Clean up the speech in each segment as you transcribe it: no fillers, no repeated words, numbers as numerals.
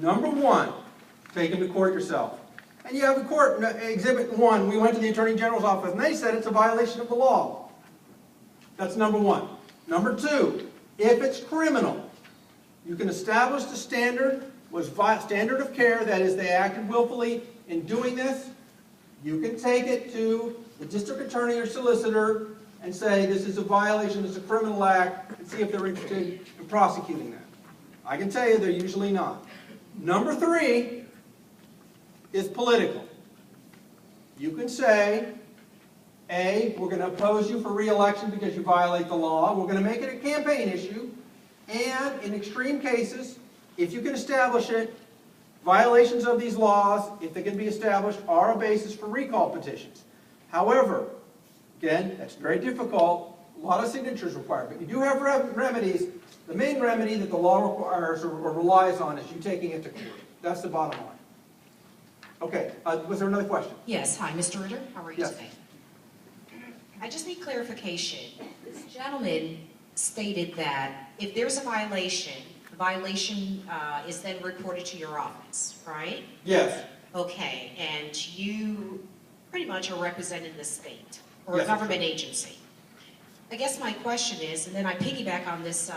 Number one, take them to court yourself. And you have the court, Exhibit 1, we went to the Attorney General's office, and they said it's a violation of the law. That's number one. Number two, if it's criminal, you can establish the standard of care, that is, they acted willfully in doing this. You can take it to the district attorney or solicitor and say this is a violation, it's a criminal act, and see if they're interested in prosecuting that. I can tell you they're usually not. Number three is political. You can say, A, we're going to oppose you for re-election because you violate the law. We're going to make it a campaign issue. And in extreme cases, if you can establish it, violations of these laws, if they can be established, are a basis for recall petitions. However, again, that's very difficult. A lot of signatures required. But you do have remedies. The main remedy that the law requires or relies on is you taking it to court. That's the bottom line. Okay, was there another question? Yes, hi, Mr. Ritter, how are you Yes. today? I just need clarification. This gentleman stated that if there's a violation, the violation is then reported to your office, right? Yes. Okay, and you pretty much are representing the state or Yes, a government agency. I guess my question is, and then I piggyback on this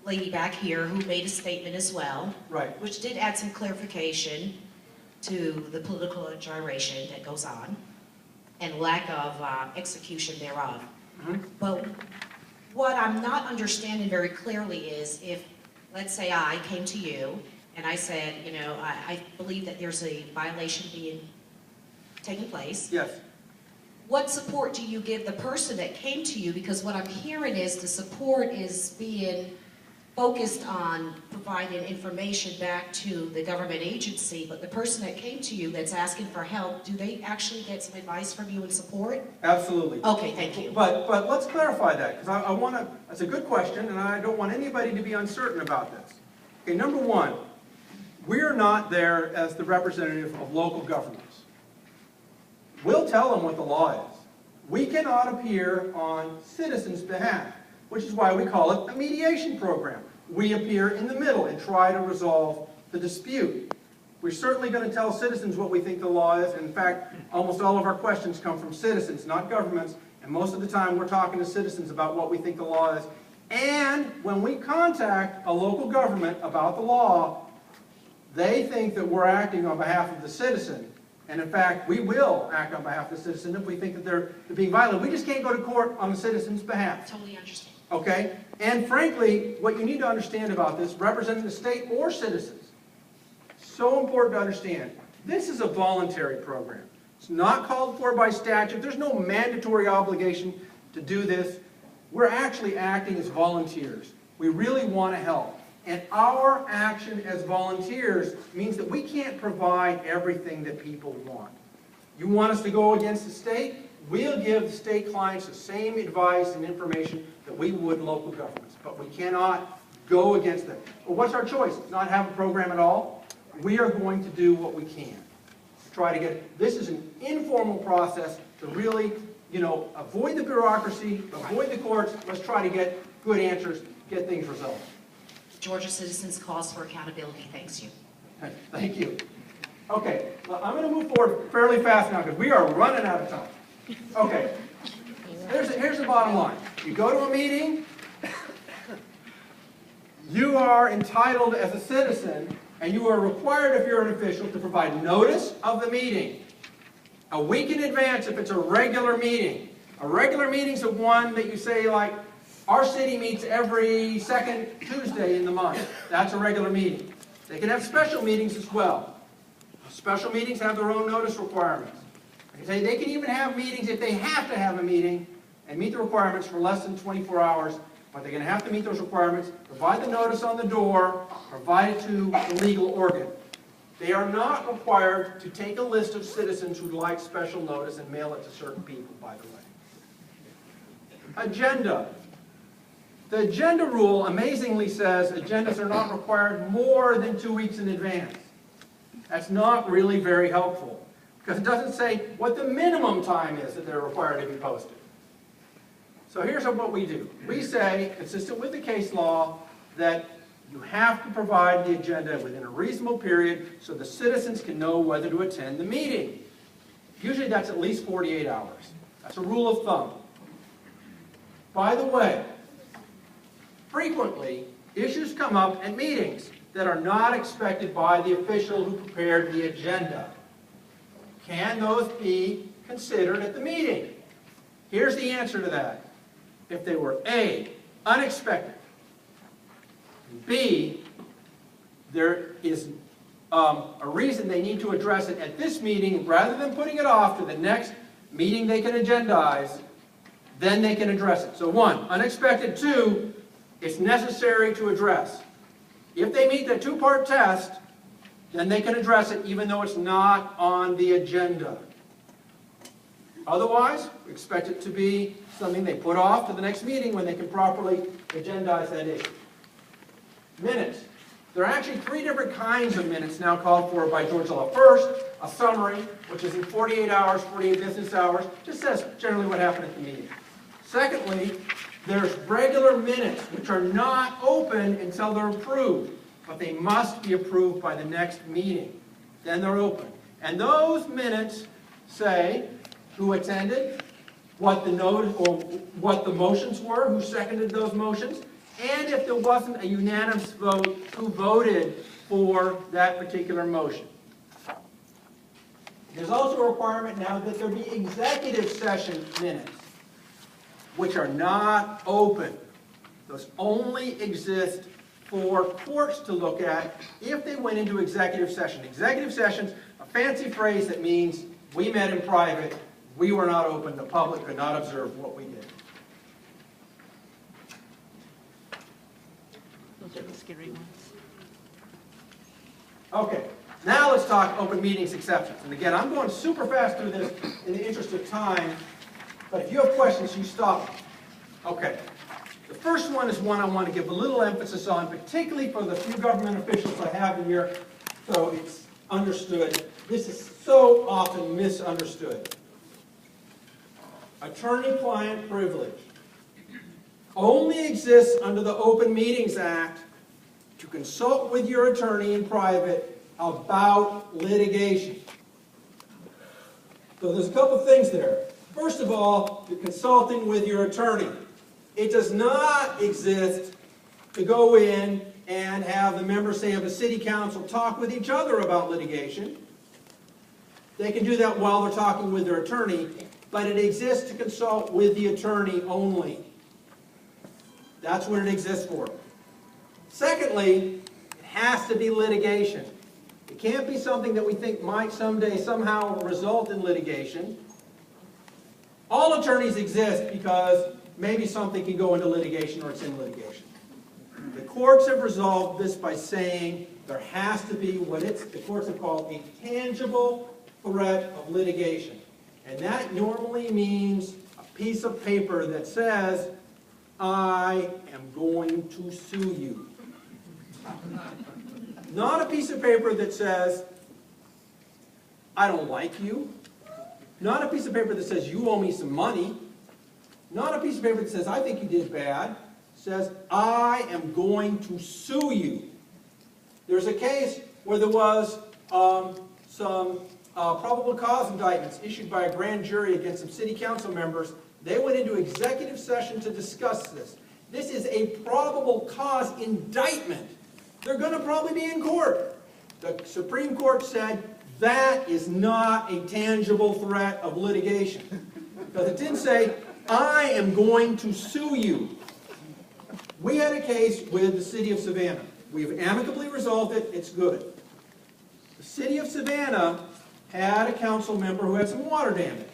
lady back here who made a statement as well, Right. which did add some clarification to the political gyration that goes on and lack of execution thereof. Mm-hmm. But what I'm not understanding very clearly is if, let's say I came to you and I said, you know, I believe that there's a violation taking place. Yes. What support do you give the person that came to you? Because what I'm hearing is the support is being focused on providing information back to the government agency, but the person that came to you that's asking for help, do they actually get some advice from you and support? Absolutely. Okay, thank you. But let's clarify that, because I want to, that's a good question, and I don't want anybody to be uncertain about this. Okay, number one, we're not there as the representative of local governments. We'll tell them what the law is. We cannot appear on citizens' behalf, which is why we call it a mediation program. We appear in the middle and try to resolve the dispute. We're certainly going to tell citizens what we think the law is. In fact, almost all of our questions come from citizens, not governments, and most of the time we're talking to citizens about what we think the law is. And when we contact a local government about the law, they think that we're acting on behalf of the citizen. And in fact, we will act on behalf of the citizen if we think that they're being violent. We just can't go to court on the citizen's behalf. Totally understand. Okay? And frankly, what you need to understand about this, representing the state or citizens, so important to understand, this is a voluntary program. It's not called for by statute. There's no mandatory obligation to do this. We're actually acting as volunteers. We really want to help. And our action as volunteers means that we can't provide everything that people want. You want us to go against the state? We'll give the state clients the same advice and information that we would local governments. But we cannot go against them. Well, what's our choice? Not have a program at all? We are going to do what we can. Try to get, this is an informal process to really, avoid the bureaucracy, avoid the courts. Let's try to get good answers, get things resolved. Georgia Citizens Cause for Accountability thanks you. Thank you. Okay, well, I'm going to move forward fairly fast now because we are running out of time. Okay, here's the bottom line. You go to a meeting, you are entitled as a citizen, and you are required, if you're an official, to provide notice of the meeting a week in advance if it's a regular meeting. A regular meeting is one that you say, like, our city meets every second Tuesday in the month. That's a regular meeting. They can have special meetings as well. Special meetings have their own notice requirements. They can even have meetings if they have to have a meeting and meet the requirements for less than 24 hours, but they're going to have to meet those requirements, provide the notice on the door, provide it to the legal organ. They are not required to take a list of citizens who'd like special notice and mail it to certain people, by the way. Agenda. The agenda rule amazingly says agendas are not required more than 2 weeks in advance. That's not really very helpful because it doesn't say what the minimum time is that they're required to be posted. So here's what we do. We say, consistent with the case law, that You have to provide the agenda within a reasonable period so the citizens can know whether to attend the meeting. Usually that's at least 48 hours. That's a rule of thumb. By the way, frequently, issues come up at meetings that are not expected by the official who prepared the agenda. Can those be considered at the meeting? Here's the answer to that. If they were A, unexpected, B, there is a reason they need to address it at this meeting rather than putting it off to the next meeting they can agendize, then they can address it. So 1, unexpected. 2, it's necessary to address. If they meet the 2-part test, then they can address it even though it's not on the agenda. Otherwise, we expect it to be something they put off to the next meeting when they can properly agendize that issue. Minutes. There are actually 3 different kinds of minutes now called for by Georgia law. First, a summary, which is in 48 hours, 48 business hours, just says generally what happened at the meeting. Secondly, there's regular minutes, which are not open until they're approved, but they must be approved by the next meeting. Then they're open. And those minutes say who attended, what the notice or what the motions were, who seconded those motions, and if there wasn't a unanimous vote, who voted for that particular motion. There's also a requirement now that there be executive session minutes, which are not open. Those only exist for courts to look at if they went into executive session. Executive session's a fancy phrase that means we met in private, we were not open, the public could not observe what we did. Those are the scary ones. Okay, now let's talk open meetings exceptions. And again, I'm going super fast through this in the interest of time, but if you have questions, you stop me. Okay, the first one is one I want to give a little emphasis on, particularly for the few government officials I have in here, so it's understood. This is so often misunderstood. Attorney-client privilege only exists under the Open Meetings Act to consult with your attorney in private about litigation. So there's a couple things there. First of all, you're consulting with your attorney. It does not exist to go in and have the members, say, of a city council talk with each other about litigation. They can do that while they're talking with their attorney, but it exists to consult with the attorney only. That's what it exists for. Secondly, it has to be litigation. It can't be something that we think might someday somehow result in litigation. All attorneys exist because maybe something can go into litigation or it's in litigation. The courts have resolved this by saying there has to be what the courts have called a tangible threat of litigation. And that normally means a piece of paper that says, I am going to sue you. Not a piece of paper that says, I don't like you. Not a piece of paper that says, you owe me some money. Not a piece of paper that says, I think you did bad. It says, I am going to sue you. There's a case where there was some probable cause indictments issued by a grand jury against some city council members. They went into executive session to discuss this. This is a probable cause indictment. They're going to probably be in court. The Supreme Court said that is not a tangible threat of litigation. Because it didn't say, I am going to sue you. We had a case with the city of Savannah. We've amicably resolved it. It's good. The city of Savannah had a council member who had some water damage.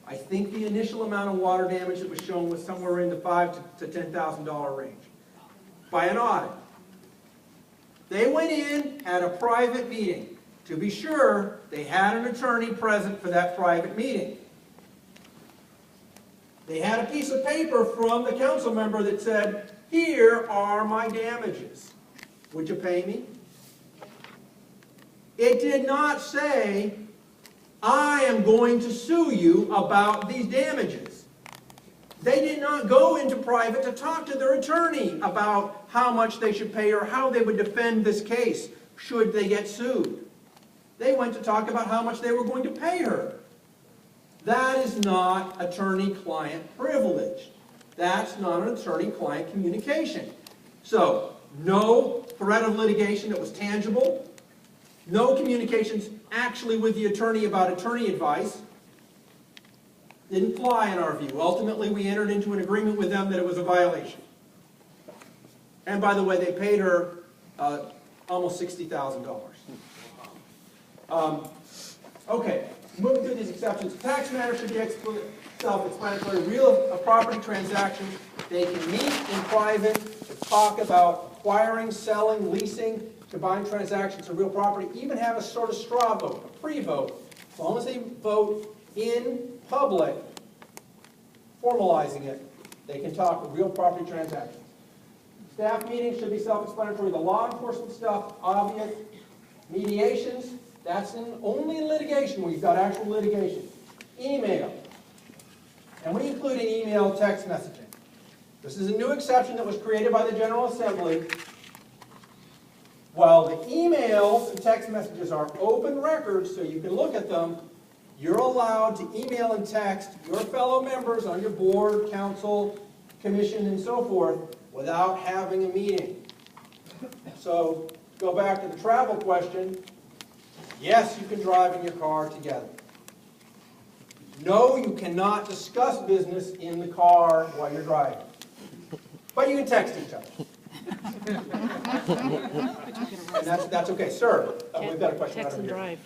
I think the initial amount of water damage that was shown was somewhere in the $5,000 to $10,000 range by an audit. They went in, had a private meeting. To be sure, they had an attorney present for that private meeting. They had a piece of paper from the council member that said, here are my damages. Would you pay me? It did not say, I am going to sue you about these damages. They did not go into private to talk to their attorney about how much they should pay or how they would defend this case should they get sued. They went to talk about how much they were going to pay her. That is not attorney-client privilege. That's not an attorney-client communication. So, no threat of litigation that was tangible, no communications actually with the attorney about attorney advice. Didn't fly in our view. Ultimately, we entered into an agreement with them that it was a violation. And by the way, they paid her almost $60,000. Okay, moving through these exceptions. Tax matters should be self-explanatory. Real property transactions, they can meet in private to talk about acquiring, selling, leasing, combined transactions of real property, even have a sort of straw vote, a pre-vote. As long as they vote in public, formalizing it, they can talk real property transactions. Staff meetings should be self-explanatory. The law enforcement stuff, obvious. Mediations, that's only in litigation where you've got actual litigation. Email. And we include in email text messaging. This is a new exception that was created by the General Assembly. While the emails and text messages are open records so you can look at them, you're allowed to email and text your fellow members on your board, council, commission, and so forth without having a meeting. So, go back to the travel question. Yes, you can drive in your car together. No, you cannot discuss business in the car while you're driving. But you can text each other. And that's okay. Sir, we've got a question. Text and drive.